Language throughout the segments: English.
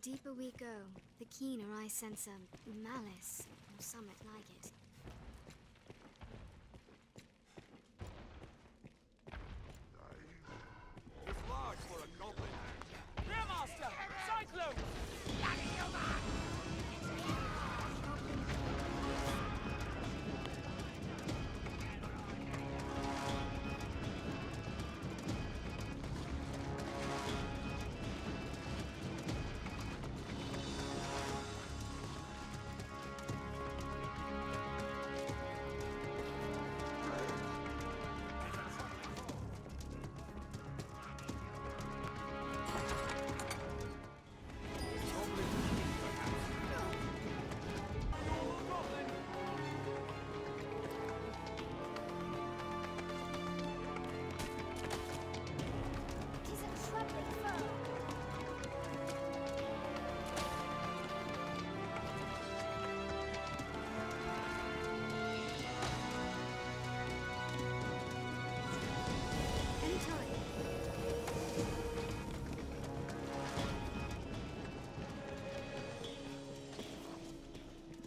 deeper we go, the keener I sense a malice, or something like it. It's large for a goblin. Master! Cyclone!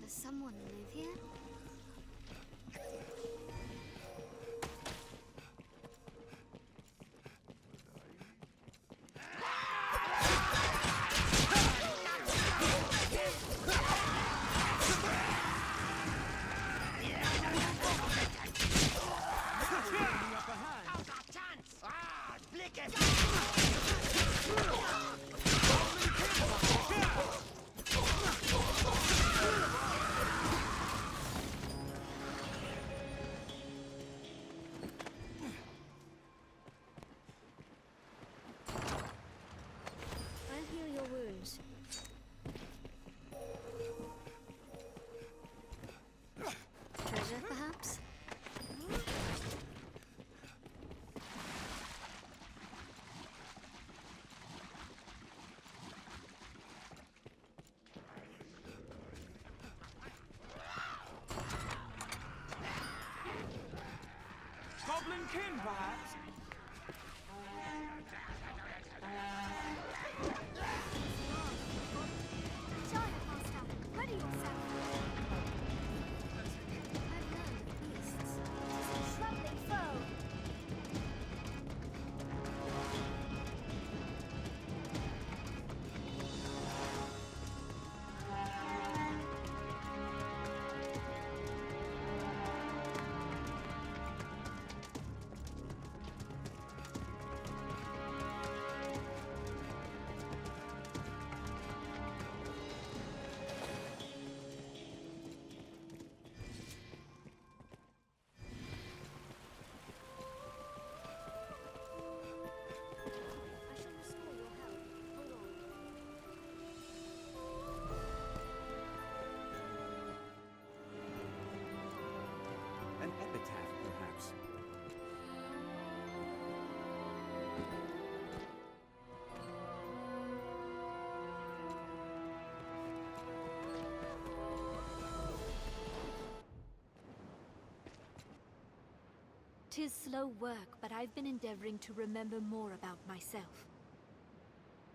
Someone live here? Treasure, perhaps? Goblin kin, perhaps? An epitaph, perhaps. Tis slow work, but I've been endeavoring to remember more about myself.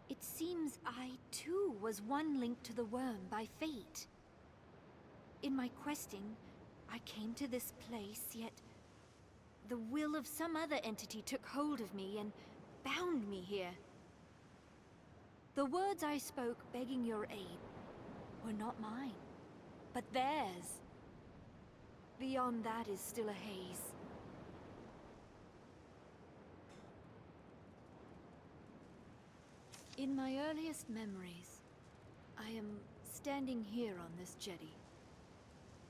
It seems I, too, was one linked to the worm by fate. In my questing, I came to this place, yet the will of some other entity took hold of me and bound me here. The words I spoke begging your aid were not mine, but theirs. Beyond that is still a haze. In my earliest memories, I am standing here on this jetty.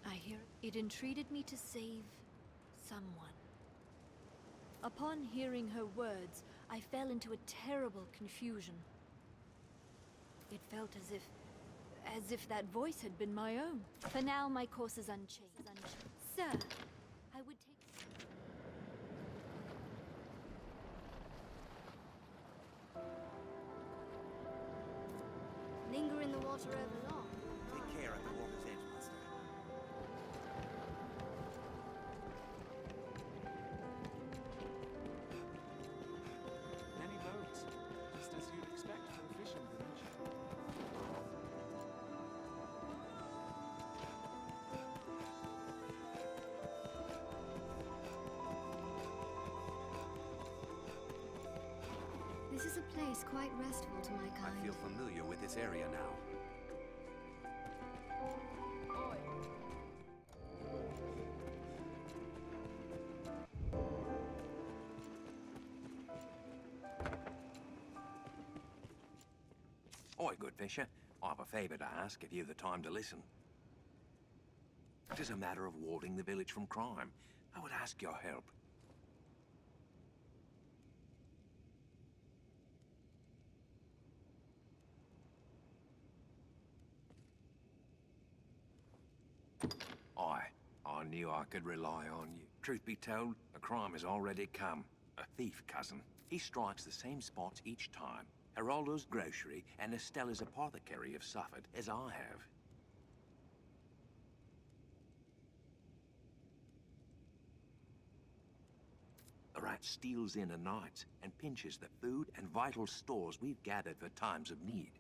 I hear it entreated me to save someone. Upon hearing her words, I fell into a terrible confusion. It felt as if that voice had been my own. For now, my course is unchanged. Sir, I would take... Linger in the water over long. Take care at the water's edge, Master. Many boats, just as you'd expect for a fishing village. place quite restful to my kind. I feel familiar with this area now. Oi, good fisher. I've a favour to ask if you've the time to listen. It is a matter of warding the village from crime. I would ask your help. I knew I could rely on you. Truth be told, the crime has already come. A thief, cousin. He strikes the same spots each time. Geraldo's grocery and Estella's apothecary have suffered, as I have. The rat steals in at night and pinches the food and vital stores we've gathered for times of need.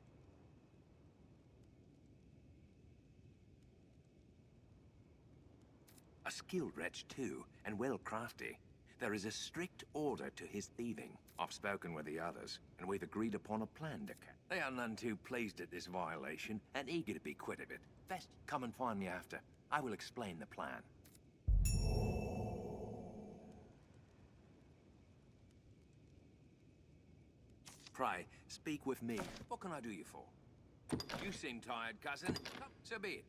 A skilled wretch, too, and well crafty. There is a strict order to his thieving. I've spoken with the others, and we've agreed upon a plan to catch. They are none too pleased at this violation, and eager to be quit of it. Best come and find me after. I will explain the plan. Pray, speak with me. What can I do you for? You seem tired, cousin. Come, so be it.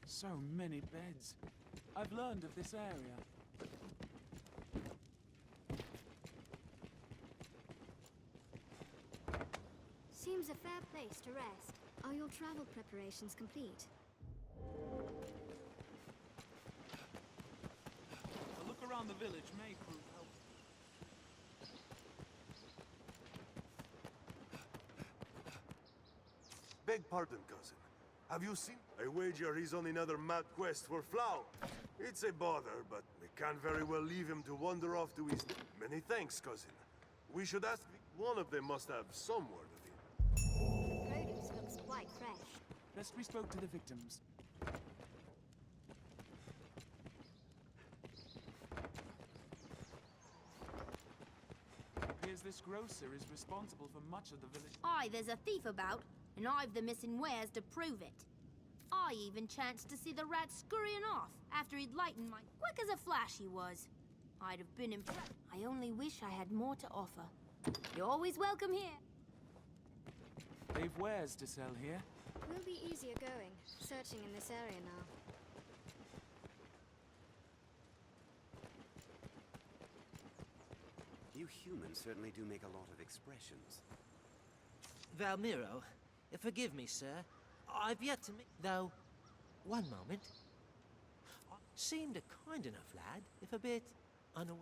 So many beds. I've learned of this area. Seems a fair place to rest. Are your travel preparations complete? A look around the village may prove helpful. Beg pardon, cousin. Have you seen? I wager he's on another mad quest for Flower. It's a bother, but we can't very well leave him to wander off to his... Many thanks, cousin. We should ask... One of them must have some word of him. The produce looks quite fresh. Best we spoke to the victims. Appears this grocer is responsible for much of the village. Aye, there's a thief about, and I've the missing wares to prove it. I even chanced to see the rat scurrying off after he'd lightened my... Quick as a flash he was. I'd have been impressed. I only wish I had more to offer. You're always welcome here. They've wares to sell here. Will be easier going, searching in this area now. You humans certainly do make a lot of expressions. Valmiro, forgive me, sir. I've yet to meet... Though, one moment. Seemed a kind enough lad, if a bit unaware.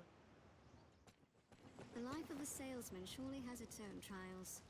The life of a salesman surely has its own trials.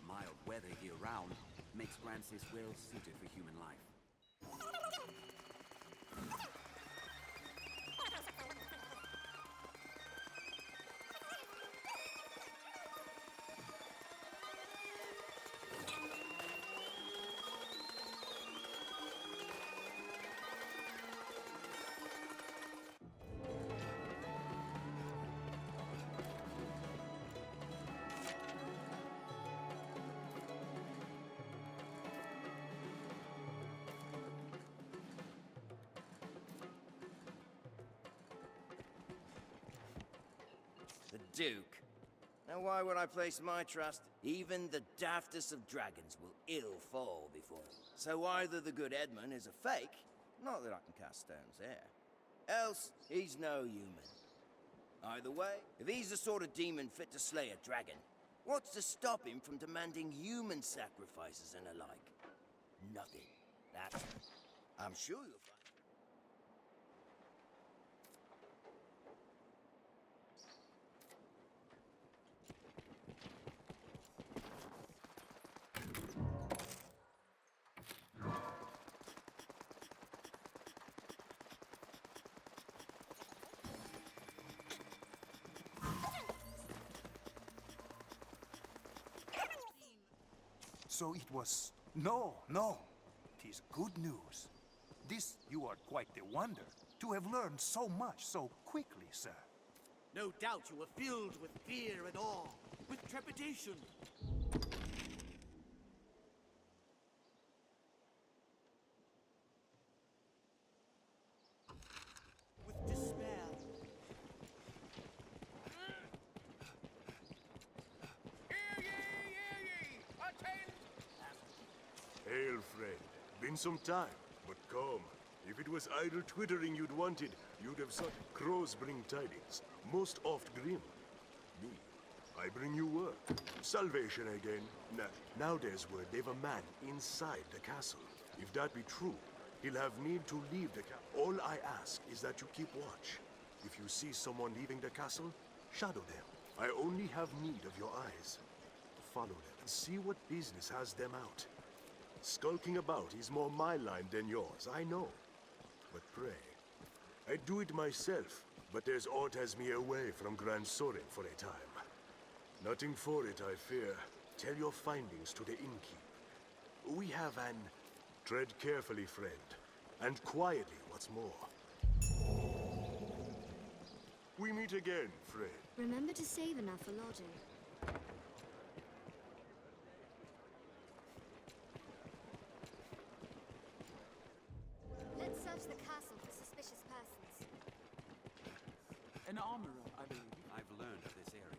Mild weather year-round makes Grancis well suited for human life. The Duke. Now why would I place my trust? Even the daftest of dragons will ill fall before him. So either the good Edmund is a fake, not that I can cast stones there, else he's no human. Either way, if he's the sort of demon fit to slay a dragon, what's to stop him from demanding human sacrifices and the like? Nothing. That's... I'm sure you'll find... So it was... No, no. 'Tis good news. This you are quite the wonder, to have learned so much so quickly, sir. No doubt you were filled with fear and awe, with trepidation. With despair. Hail, friend. Been some time, but come. If it was idle twittering you'd wanted, you'd have said crows bring tidings, most oft grim. Me, I bring you word. Salvation again. Now there's word they've a man inside the castle. If that be true, he'll have need to leave the castle. All I ask is that you keep watch. If you see someone leaving the castle, shadow them. I only have need of your eyes. Follow them and see what business has them out. Skulking about is more my line than yours, I know. But pray, I'd do it myself, but there's aught has me away from Grand Sorin for a time. Nothing for it, I fear. Tell your findings to the innkeep. We have an... Tread carefully, friend. And quietly, what's more. We meet again, friend. Remember to save enough for lodging. Let's search the castle for suspicious persons. An armorer, I believe. I've learned of this area.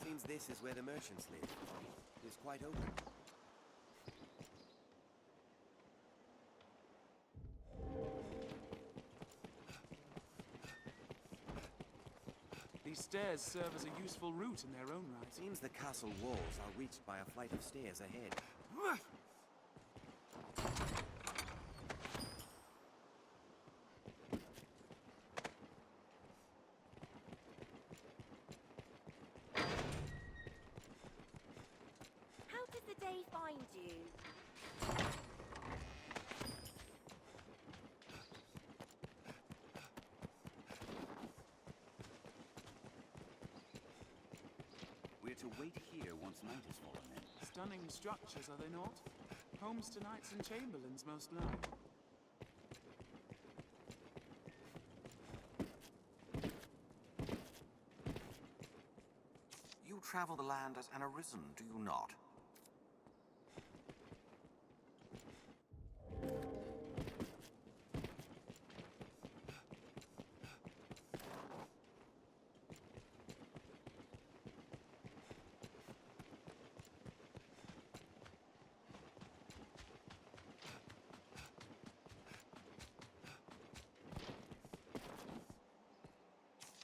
Seems this is where the merchants live. It's quite open. These stairs serve as a useful route in their own right. Seems the castle walls are reached by a flight of stairs ahead. How did the day find you? We're to wait here once night has fallen then. Stunning structures, are they not? Homes to knights and chamberlains, most like. You travel the land as an arisen, do you not?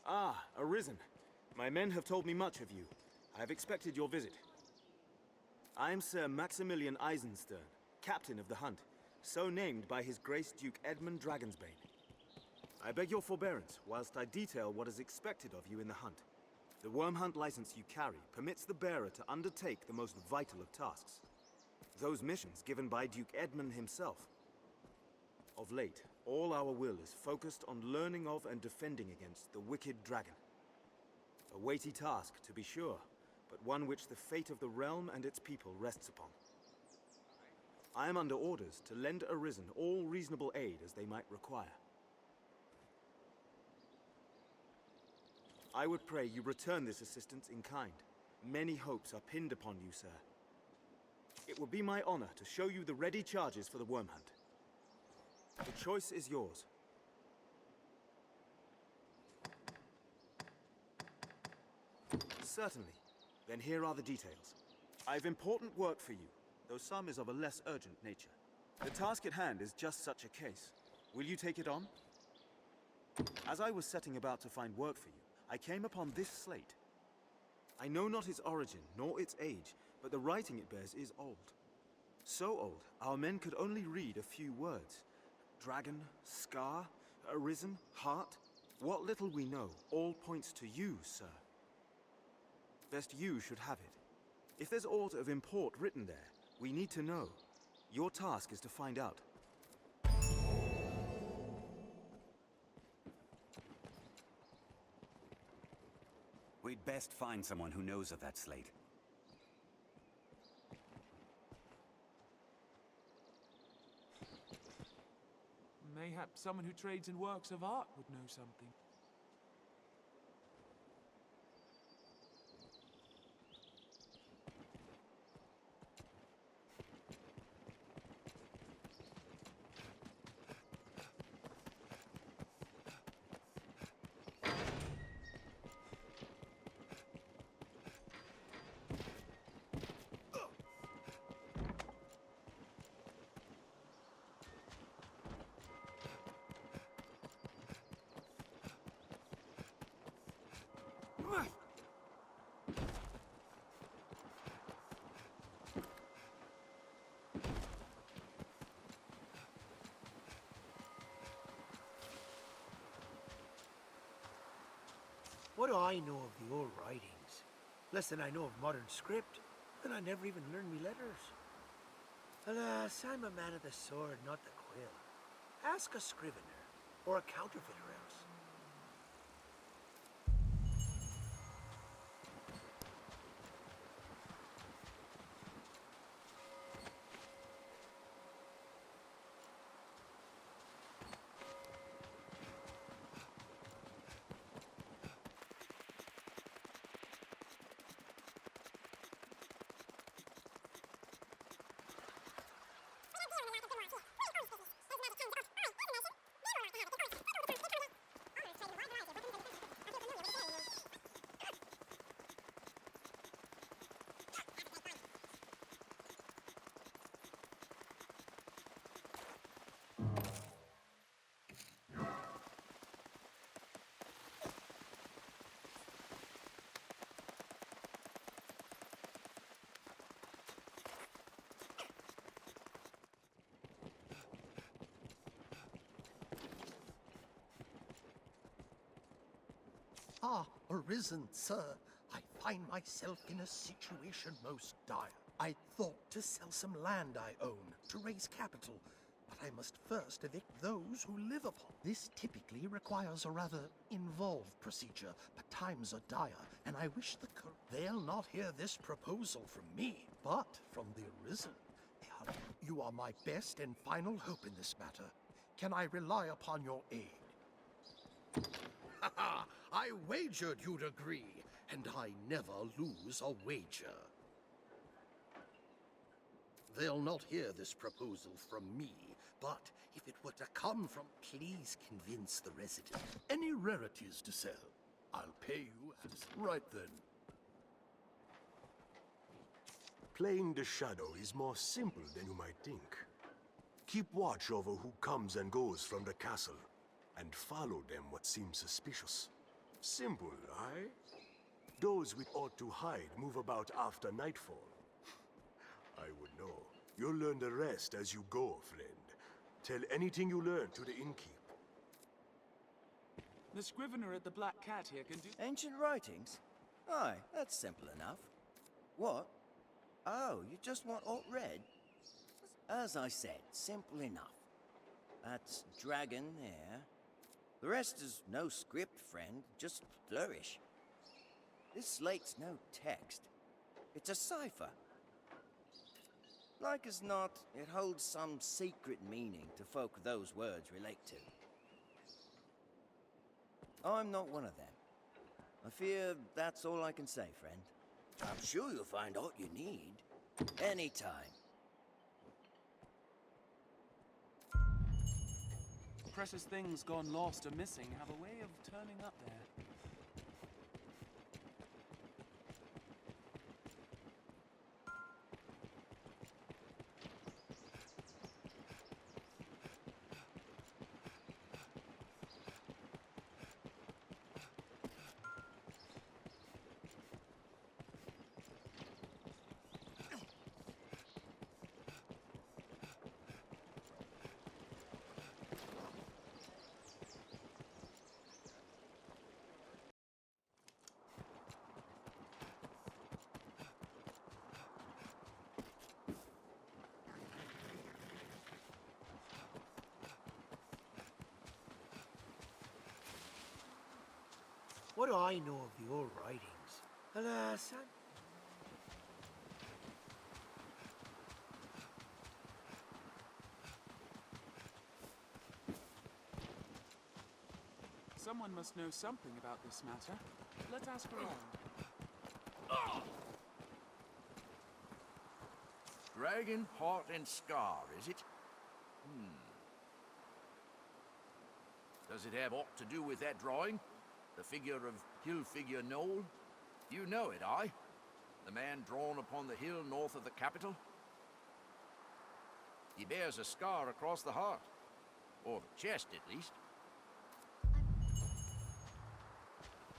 Ah, Arisen. My men have told me much of you. I have expected your visit. I am Sir Maximilian Eisenstern, captain of the hunt, so named by His Grace Duke Edmund Dragonsbane. I beg your forbearance whilst I detail what is expected of you in the hunt. The worm hunt license you carry permits the bearer to undertake the most vital of tasks. Those missions given by Duke Edmund himself. Of late, all our will is focused on learning of and defending against the wicked dragon. A weighty task, to be sure, but one which the fate of the realm and its people rests upon. I am under orders to lend Arisen all reasonable aid as they might require. I would pray you return this assistance in kind. Many hopes are pinned upon you, sir. It will be my honor to show you the ready charges for the worm hunt. The choice is yours. Certainly. Then here are the details. I've important work for you, though some is of a less urgent nature. The task at hand is just such a case. Will you take it on? As I was setting about to find work for you, I came upon this slate. I know not its origin, nor its age, but the writing it bears is old. So old, our men could only read a few words. Dragon, scar, arisen, heart. What little we know all points to you, sir. Best you should have it. If there's aught of import written there, we need to know. Your task is to find out. We'd best find someone who knows of that slate. Mayhap someone who trades in works of art would know something. What do I know of the old writings? Less than I know of modern script, and I never even learned me letters. Alas, I'm a man of the sword, not the quill. Ask a scrivener, or a counterfeiter else. Ah, Arisen, sir. I find myself in a situation most dire. I thought to sell some land I own to raise capital, but I must first evict those who live upon. This typically requires a rather involved procedure, but times are dire, and I wish they'll not hear this proposal from me, but from the Arisen. You are my best and final hope in this matter. Can I rely upon your aid? Ha ha! I wagered you'd agree, and I never lose a wager. They'll not hear this proposal from me, but if it were to come from... Please convince the resident. Any rarities to sell? I'll pay you as... Right then. Playing the Shadow is more simple than you might think. Keep watch over who comes and goes from the castle, and follow them what seems suspicious. Simple, aye? Those we ought to hide move about after nightfall. I would know. You'll learn the rest as you go, friend. Tell anything you learn to the innkeep. The scrivener at the Black Cat here can do... Ancient writings? Aye, that's simple enough. What? Oh, you just want alt read? As I said, simple enough. That's dragon there. The rest is no script, friend. Just flourish. This slate's no text. It's a cipher. Like as not, it holds some secret meaning to folk those words relate to. I'm not one of them. I fear that's all I can say, friend. I'm sure you'll find all you need. Anytime. Precious things gone lost or missing have a way of turning up there. What do I know of the old writings? Alas, Someone must know something about this matter. Let's ask around. Dragon, heart, and scar, is it? Does it have aught to do with that drawing? The figure of Hill-figure Knoll? You know it, aye? The man drawn upon the hill north of the capital? He bears a scar across the heart. Or the chest, at least.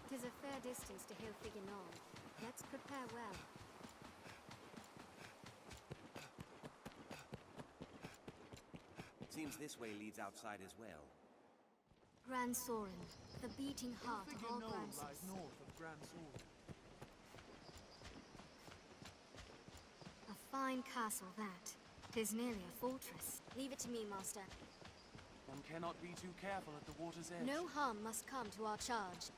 Tis a fair distance to Hill-figure Knoll. Let's prepare well. Seems this way leads outside as well. Grand Soren, the beating heart of all Granses. lies north of Grand Soren. A fine castle, that. 'Tis nearly a fortress. Leave it to me, master. One cannot be too careful at the water's edge. No harm must come to our charge.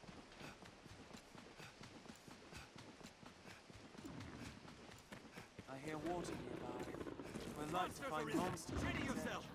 I hear water nearby. We're like to find monsters. Ready yourself!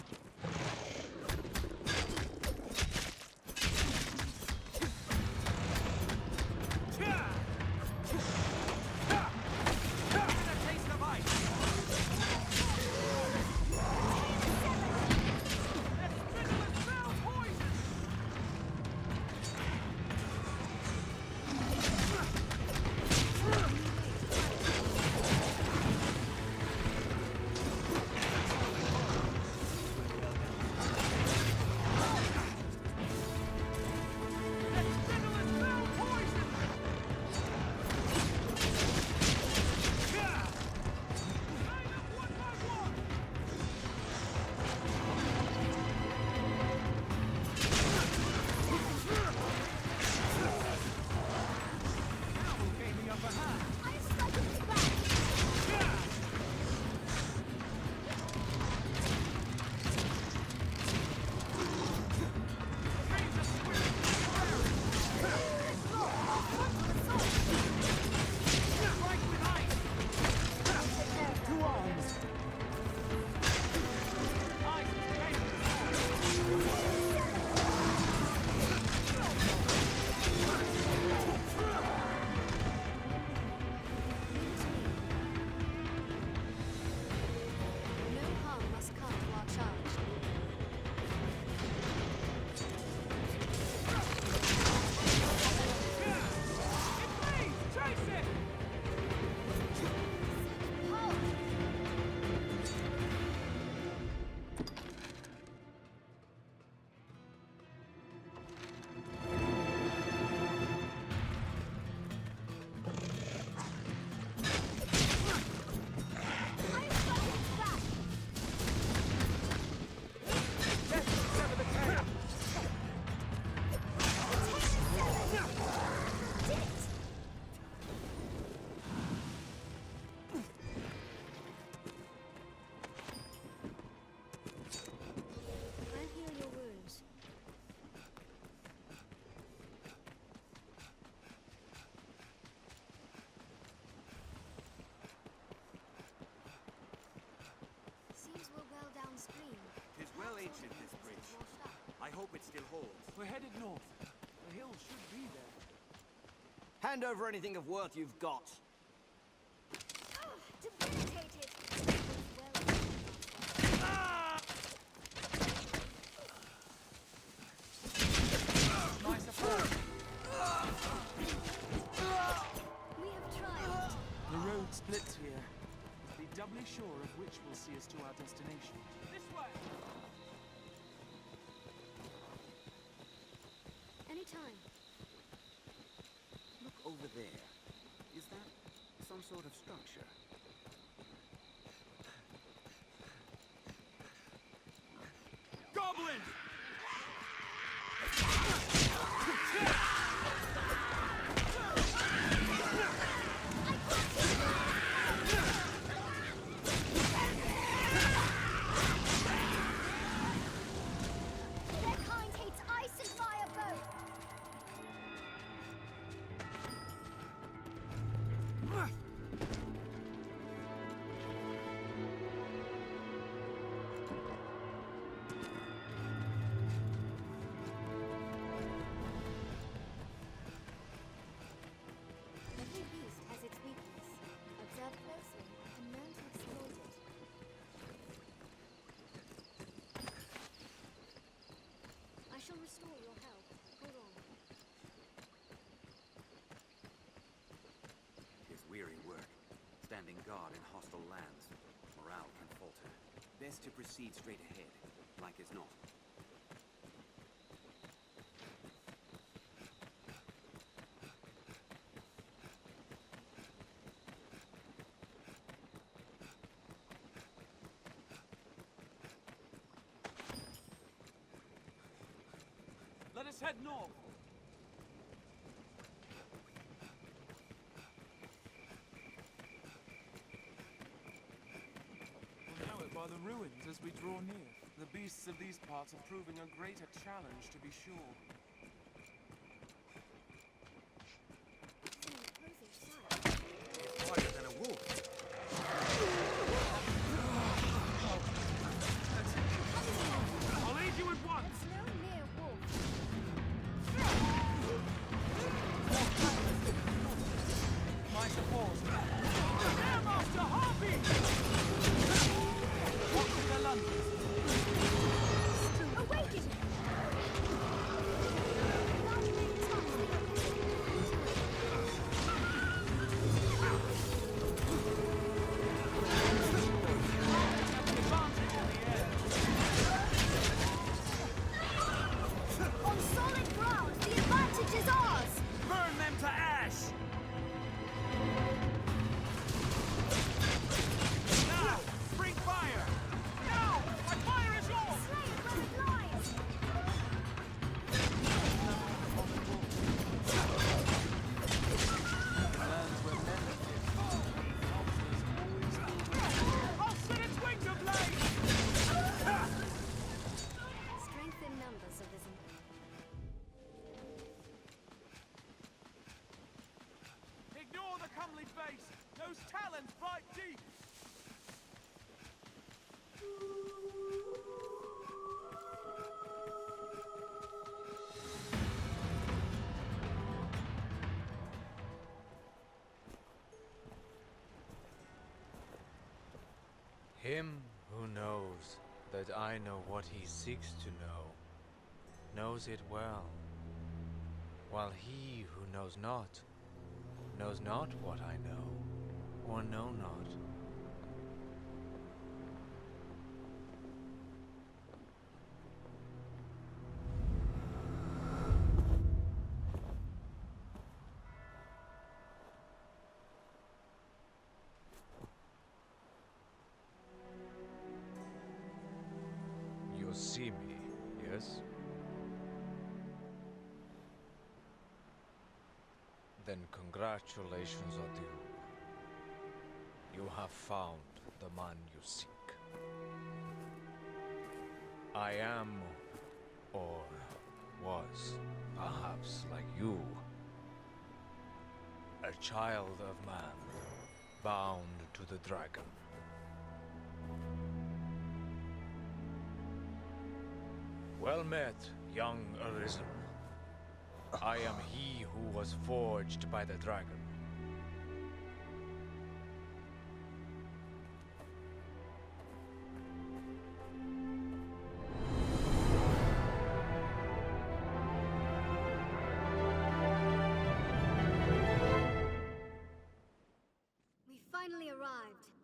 it still holds. We're headed north. The hill should be there. Hand over anything of worth you've got. Debilitated! Nice approach. We have triumphed. The road splits here. Be doubly sure of which will see us to our destination. This way! Anytime. Look over there. Is that some sort of structure? Goblins! Their kind hates ice and fire both. Every beast has its weakness. Observe closely and learn to exploit it. I shall restore your health. Hold on. It's weary work, standing guard in hostile lands. Morale can falter. Best to proceed straight ahead, like as not. Let us head north. We'll know it by the ruins as we draw near. The beasts of these parts are proving a greater challenge, to be sure. It's harder than a wolf. I'll aid you at once! It's no mere wolf. My support. There, Master Harvey! What with the lunges? Awaken! On solid ground, the advantage is ours! Burn them to ash! Now! Spring fire! Now! My fire is yours! Slay it where it lies! Lands where men I'll set its wings ablaze! Strength in numbers, Arisen. Ignore the comely face! Those talons bite deep! Him who knows that I know what he seeks to know, knows it well, while he who knows not what I know, or know not. You see me, yes? Then congratulations are due. You have found the man you seek. I am, or was, perhaps like you, a child of man, bound to the dragon. Well met, young Arisen. I am he who was forged by the dragon. We finally arrived.